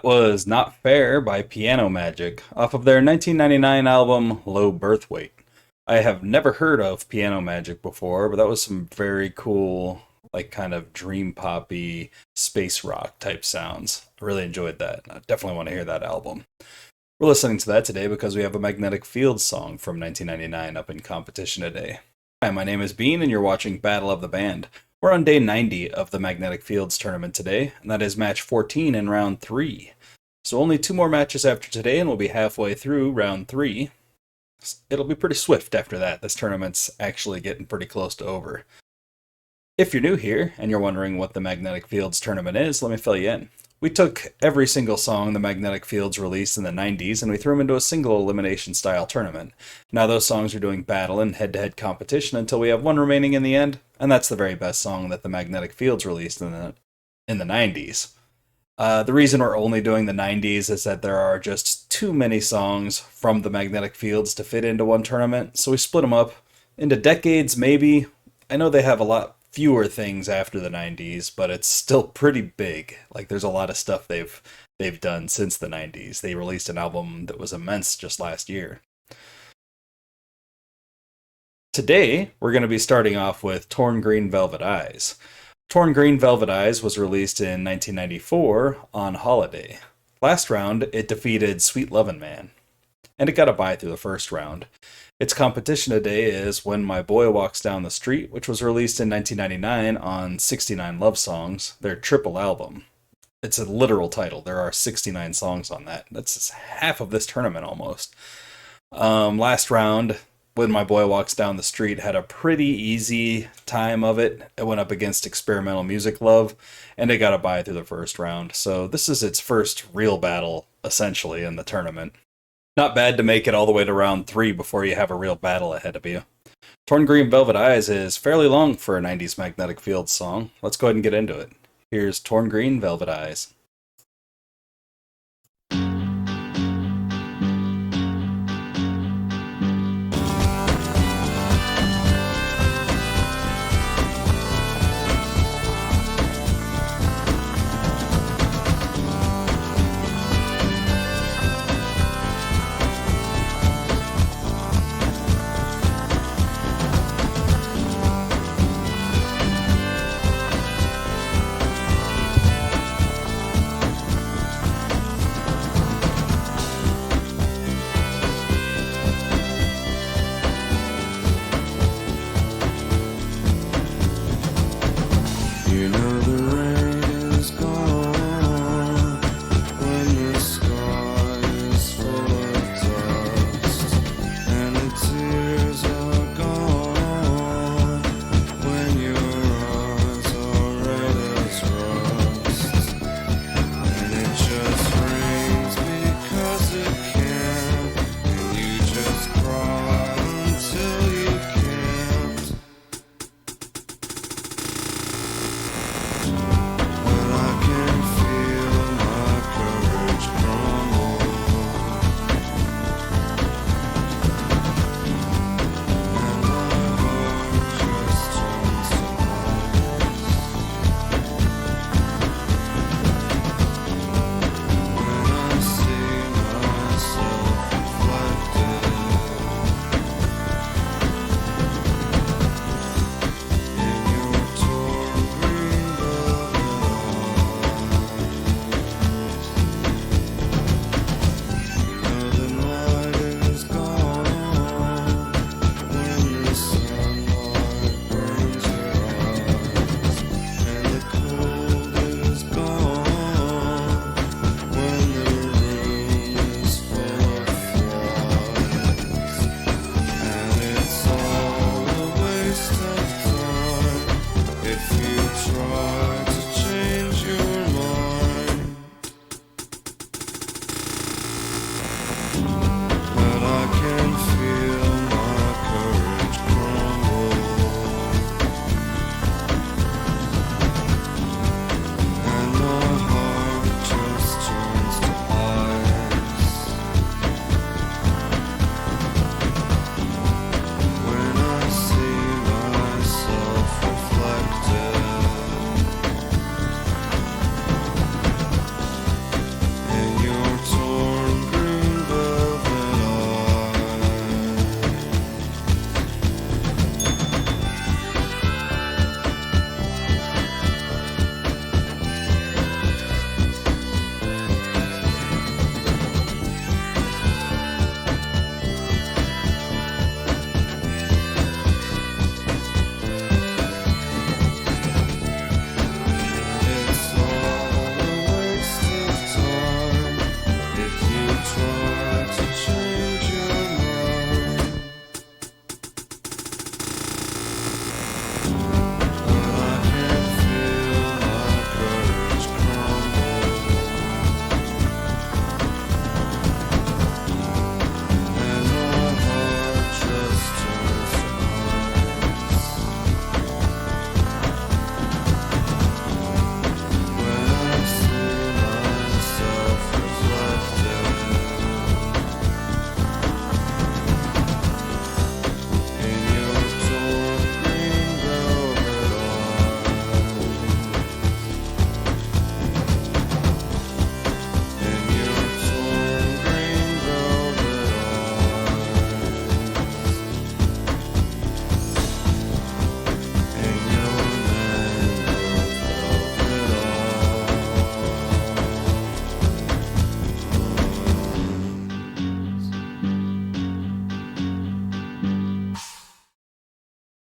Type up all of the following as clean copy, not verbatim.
Was Not Fair by Piano Magic off of their 1999 album Low Birth Weight. I have never heard of Piano Magic before, but that was some very cool, like kind of dream poppy space rock type sounds. I really enjoyed that. I definitely want to hear that album. We're listening to that today because we have a Magnetic Fields song from 1999 up in competition today. Hi, my name is Bean, and you're watching Battle of the Band. We're on day 90 of the Magnetic Fields tournament today, and that is match 14 in round 3. So only 2 more matches after today, and we'll be halfway through round 3. It'll be pretty swift after that. This tournament's actually getting pretty close to over. If you're new here, and you're wondering what the Magnetic Fields tournament is, let me fill you in. We took every single song the Magnetic Fields released in the 90s and we threw them into a single elimination style tournament. Now those songs are doing battle and head-to-head competition until we have one remaining in the end, and that's the very best song that the Magnetic Fields released in the 90s. The reason we're only doing the 90s is that there are just too many songs from the Magnetic Fields to fit into one tournament, so we split them up into decades maybe. I know they have a lot fewer things after the 90s, but it's still pretty big. Like there's a lot of stuff they've done since the 90s. They released an album that was immense just last year. Today, we're going to be starting off with Torn Green Velvet Eyes. Torn Green Velvet Eyes was released in 1994 on Holiday. Last round, it defeated Sweet Lovin' Man, and it got a bye through the first round. Its competition today is When My Boy Walks Down the Street, which was released in 1999 on 69 Love Songs, their triple album. It's a literal title. There are 69 songs on that. That's half of this tournament almost. Last round, When My Boy Walks Down the Street had a pretty easy time of it. It went up against Experimental Music Love, and it got a bye through the first round. So this is its first real battle, essentially, in the tournament. Not bad to make it all the way to round 3 before you have a real battle ahead of you. Torn Green Velvet Eyes is fairly long for a 90s Magnetic Fields song. Let's go ahead and get into it. Here's Torn Green Velvet Eyes.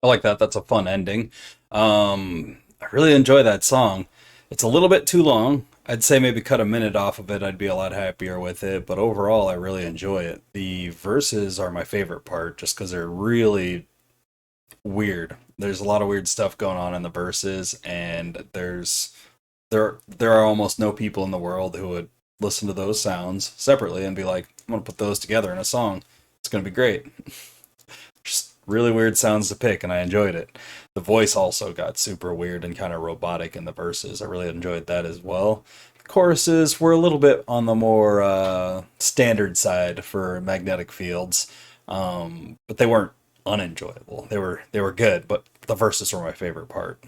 I like that. That's a fun ending. I really enjoy that song. It's a little bit too long. I'd say maybe cut a minute off of it. I'd be a lot happier with it. But overall, I really enjoy it. The verses are my favorite part just because they're really weird. There's a lot of weird stuff going on in the verses, and there are almost no people in the world who would listen to those sounds separately and be like, I'm gonna put those together in a song. It's gonna be great. Just really weird sounds to pick, and I enjoyed it. The voice also got super weird and kind of robotic in the verses. I really enjoyed that as well. The choruses were a little bit on the more standard side for magnetic fields, but they weren't unenjoyable. They were good, but the verses were my favorite part.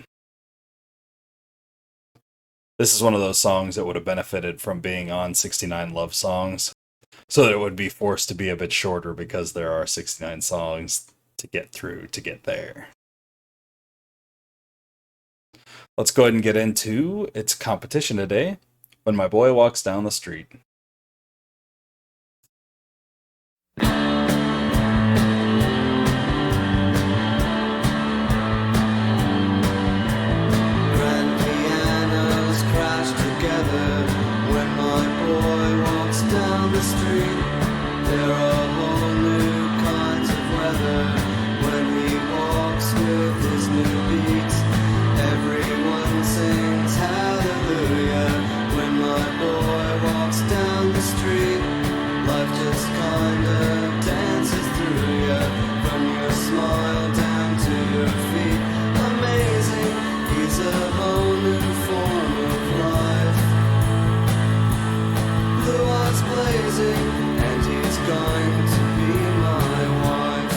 This is one of those songs that would have benefited from being on 69 Love Songs, so that it would be forced to be a bit shorter because there are 69 songs to get through to get there. Let's go ahead and get into its competition today. When my boy walks down the street. Grand pianos crash together when my boy walks down the street. There are all new kinds of weather when he walks with his new beats. Everyone sings hallelujah when my boy walks down the street. Life just kinda dances through you from your smile down to your feet. Amazing, he's a whole new form of life. Blue eyes blazing, and he's going to be my wife.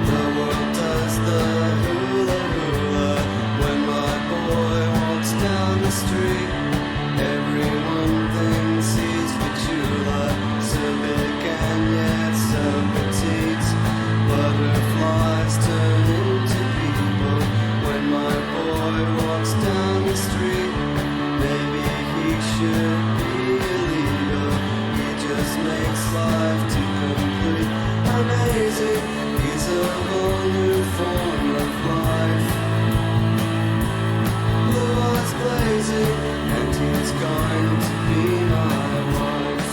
The world does the hula hula when my boy walks down the street. Everyone thinks he's Petula, so big and yet so petite. Butterflies turn into people when my boy walks down the street. Maybe he should be illegal, he just makes life too complete. Amazing, he's a whole new form of life. Blue eyes blazing, and he's going to be my wife.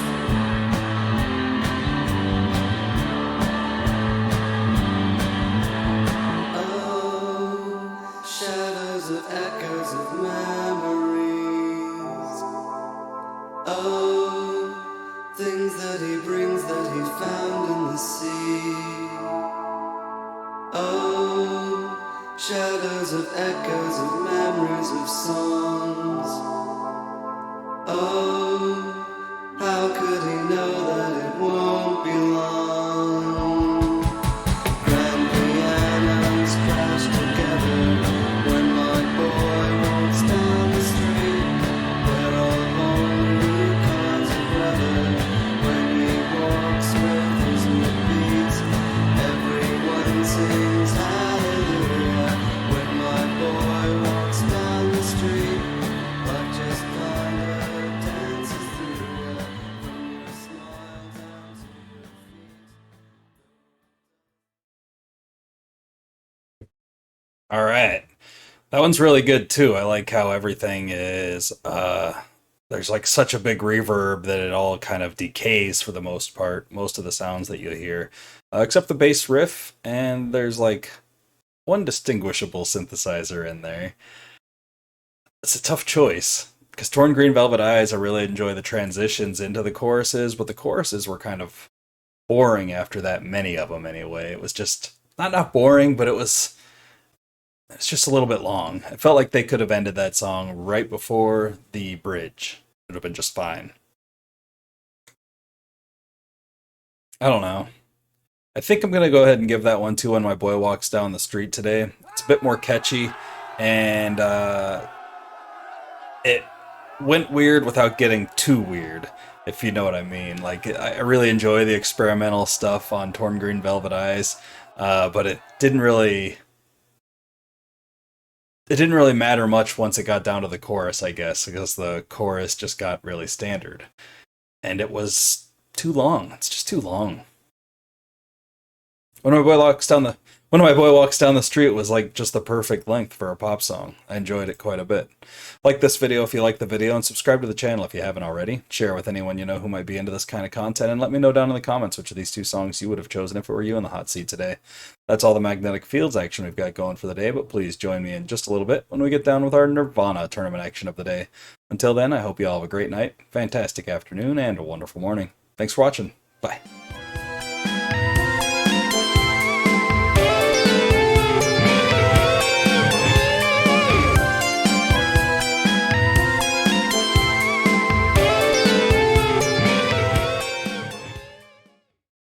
Oh, shadows of echoes of memories. Oh, things that he brings that he found in the sea. Oh, shadows of echoes of memories of songs. Oh, how could he know that it won't be long? Grand pianos crash together when my boy walks down the street. There are all new kinds of weather when he walks with his new beats. Everyone sings hallelujah when my boy walks down the street. Life just kinda dances through you from your smile down to your feet. All right. That one's really good too. I like how everything is there's like such a big reverb that it all kind of decays for the most part, most of the sounds that you hear. Except the bass riff, and there's like one distinguishable synthesizer in there. It's a tough choice because Torn Green Velvet Eyes, I really enjoy the transitions into the choruses, but the choruses were kind of boring after that many of them anyway. It was just not boring, but it's just a little bit long. I felt like they could have ended that song right before the bridge. It would have been just fine. I don't know. I think I'm gonna go ahead and give that one to When My Boy Walks Down the Street today. It's a bit more catchy, and it went weird without getting too weird, if you know what I mean. Like, I really enjoy the experimental stuff on Torn Green Velvet Eyes, but it didn't really matter much once it got down to the chorus, I guess, because the chorus just got really standard. And it was too long. It's just too long. When my boy walks down the when my boy walks down the street, it was like just the perfect length for a pop song. I enjoyed it quite a bit. Like this video if you like the video, and subscribe to the channel if you haven't already. Share with anyone you know who might be into this kind of content, and let me know down in the comments which of these two songs you would have chosen if it were you in the hot seat today. That's all the magnetic fields action we've got going for the day, but please join me in just a little bit when we get down with our Nirvana tournament action of the day. Until then, I hope you all have a great night, fantastic afternoon, and a wonderful morning. Thanks for watching. Bye.